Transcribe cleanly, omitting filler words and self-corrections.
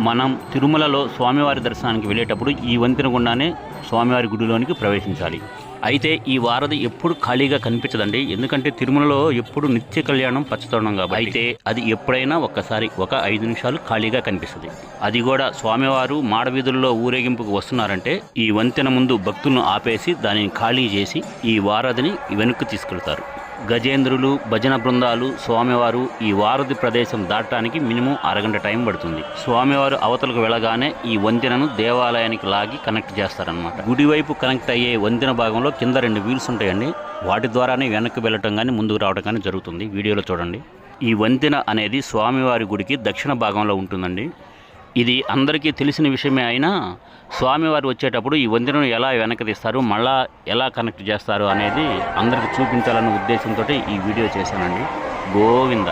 మనం తిరుమలలో స్వామివారి దర్శనానికి వెళ్ళేటప్పుడు ఈ వంతెన గుండానే స్వామివారి గుడిలోనికి ప్రవేశించాలి. అయితే ఈ వారధి ఎప్పుడు ఖాళీగా కనిపించదండి, ఎందుకంటే తిరుమలలో ఎప్పుడు నిత్య కళ్యాణం పచ్చతోరణం కాబట్టి. అయితే అది ఎప్పుడైనా ఒక్కసారి ఒక 5 నిమిషాలు ఖాళీగా కనిపిస్తుంది. అది కూడా స్వామివారు మాడవీధుల్లో ఊరేగింపుకు వస్తున్నారంటే ఈ వంతెన ముందు భక్తులను ఆపేసి దానిని ఖాళీ చేసి ఈ వారధిని వెనక్కి తీసుకెళ్తారు. గజేంద్రులు, భజన బృందాలు, స్వామివారు ఈ వారధి ప్రదేశం దాటడానికి మినిమం అరగంట టైం పడుతుంది. స్వామివారు అవతలకు వెళ్ళగానే ఈ వంతెనను దేవాలయానికి లాగి కనెక్ట్ చేస్తారనమాట. గుడి వైపు కనెక్ట్ అయ్యే వంతెన భాగంలో కింద 2 వీల్స్ ఉంటాయండి. వాటి ద్వారానే వెనక్కి వెళ్ళటం కానీ ముందుకు రావడం కానీ జరుగుతుంది. వీడియోలో చూడండి. ఈ వంతెన అనేది స్వామివారి గుడికి దక్షిణ భాగంలో ఉంటుందండి. ఇది అందరికీ తెలిసిన విషయమే అయినా స్వామివారు వచ్చేటప్పుడు ఈ వంతెనను ఎలా వెనక్కి తీస్తారు, మళ్ళా ఎలా కనెక్ట్ చేస్తారు అనేది అందరికీ చూపించాలన్న ఉద్దేశంతో ఈ వీడియో చేశానండి. గోవింద.